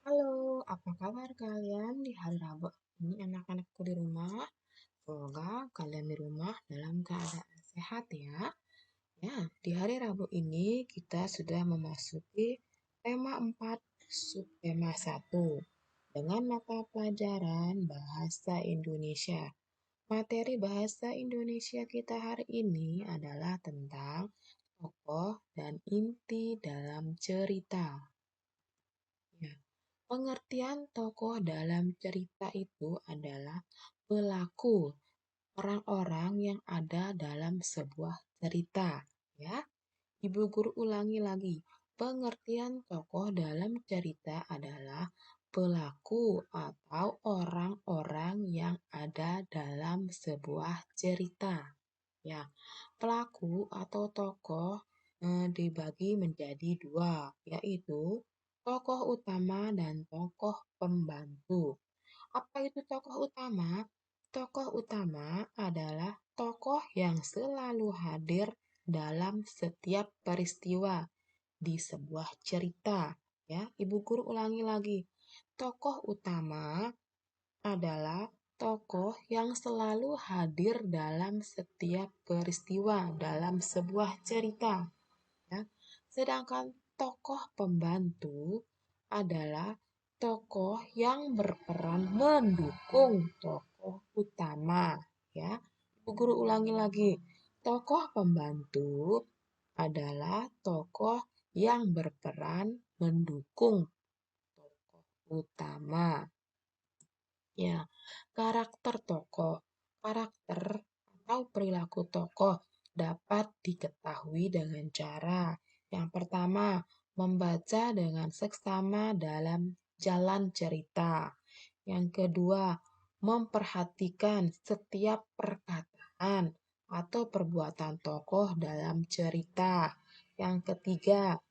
Halo, apa kabar kalian di hari Rabu ini anak-anakku di rumah? Semoga kalian di rumah dalam keadaan sehat ya. Ya, di hari Rabu ini kita sudah memasuki tema 4 subtema 1 dengan mata pelajaran Bahasa Indonesia. Materi Bahasa Indonesia kita hari ini adalah tentang tokoh dan inti dalam cerita. Ya. Pengertian tokoh dalam cerita itu adalah pelaku, orang-orang yang ada dalam sebuah cerita. Ya, Ibu Guru ulangi lagi. Pengertian tokoh dalam cerita adalah pelaku atau orang-orang yang ada dalam sebuah cerita. Ya, pelaku atau tokoh dibagi menjadi dua, yaitu tokoh utama dan tokoh pembantu. Apa itu tokoh utama? Tokoh utama adalah tokoh yang selalu hadir dalam setiap peristiwa di sebuah cerita. Ya, Ibu Guru ulangi lagi. Tokoh utama adalah tokoh yang selalu hadir dalam setiap peristiwa dalam sebuah cerita. Ya. Sedangkan tokoh pembantu adalah tokoh yang berperan mendukung tokoh utama. Ya, Ibu Guru ulangi lagi. Tokoh pembantu adalah tokoh yang berperan mendukung tokoh utama. Ya, karakter tokoh. Karakter atau perilaku tokoh dapat diketahui dengan cara yang pertama, membaca dengan seksama dalam jalan cerita. Yang kedua, memperhatikan setiap perkataan atau perbuatan tokoh dalam cerita. Yang ketiga,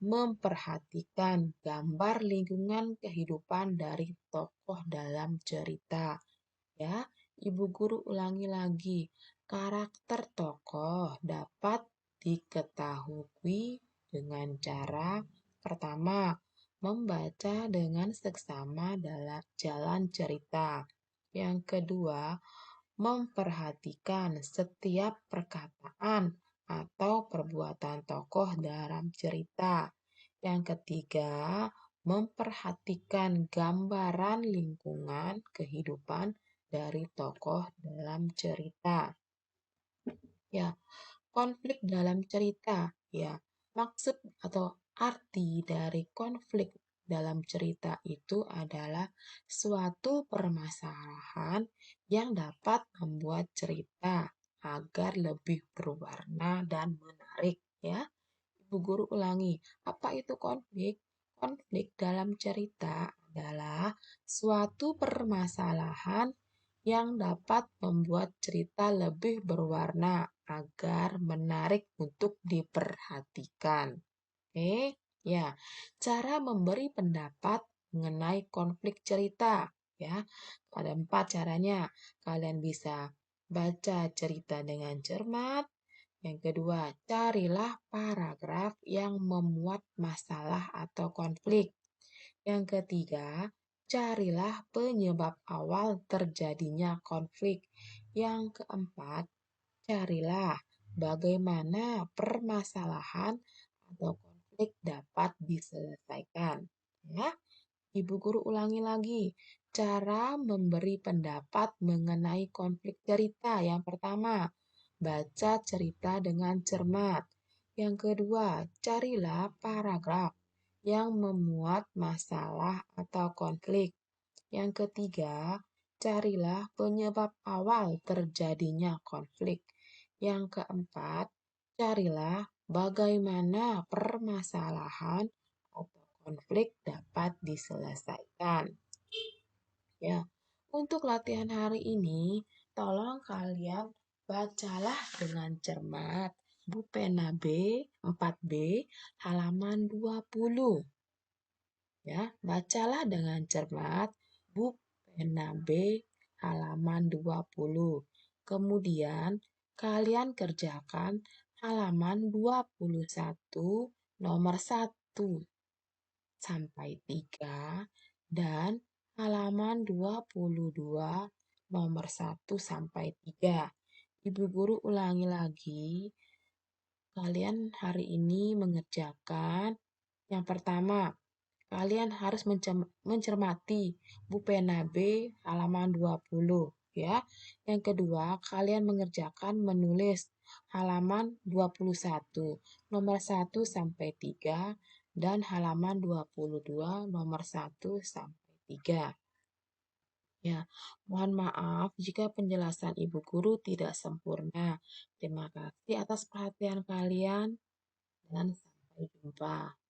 memperhatikan gambar lingkungan kehidupan dari tokoh dalam cerita. Ya, Ibu Guru ulangi lagi. Karakter tokoh dapat diketahui dengan cara pertama, membaca dengan seksama dalam jalan cerita. Yang kedua, memperhatikan setiap perkataan atau perbuatan tokoh dalam cerita. Yang ketiga, memperhatikan gambaran lingkungan kehidupan dari tokoh dalam cerita. Ya, konflik dalam cerita. Ya, maksud atau arti dari konflik dalam cerita itu adalah suatu permasalahan yang dapat membuat cerita agar lebih berwarna dan menarik. Ya, Ibu Guru ulangi, apa itu konflik? Konflik dalam cerita adalah suatu permasalahan yang dapat membuat cerita lebih berwarna agar menarik untuk diperhatikan. Oke, ya. Cara memberi pendapat mengenai konflik cerita, ya. Ada 4 caranya. Kalian bisa baca cerita dengan cermat. Yang kedua, carilah paragraf yang memuat masalah atau konflik. Yang ketiga, carilah penyebab awal terjadinya konflik. Yang keempat, carilah bagaimana permasalahan atau konflik dapat diselesaikan. Ya, Ibu Guru ulangi lagi. Cara memberi pendapat mengenai konflik cerita. Yang pertama, baca cerita dengan cermat. Yang kedua, carilah paragraf yang memuat masalah atau konflik. Yang ketiga, carilah penyebab awal terjadinya konflik. Yang keempat, carilah bagaimana permasalahan atau konflik dapat diselesaikan. Ya, untuk latihan hari ini, tolong kalian bacalah dengan cermat Bu Pena B 4B halaman 20. Ya, bacalah dengan cermat Bu Pena B halaman 20. Kemudian kalian kerjakan halaman 21 nomor 1 sampai 3 dan halaman 22 nomor 1 sampai 3. Ibu guru ulangi lagi. Kalian hari ini mengerjakan yang pertama, kalian harus mencermati Bu Pena B halaman 20 ya. Yang kedua, kalian mengerjakan menulis halaman 21 nomor 1 sampai 3 dan halaman 22 nomor 1 sampai 3. Ya, mohon maaf jika penjelasan Ibu Guru tidak sempurna. Terima kasih atas perhatian kalian dan sampai jumpa.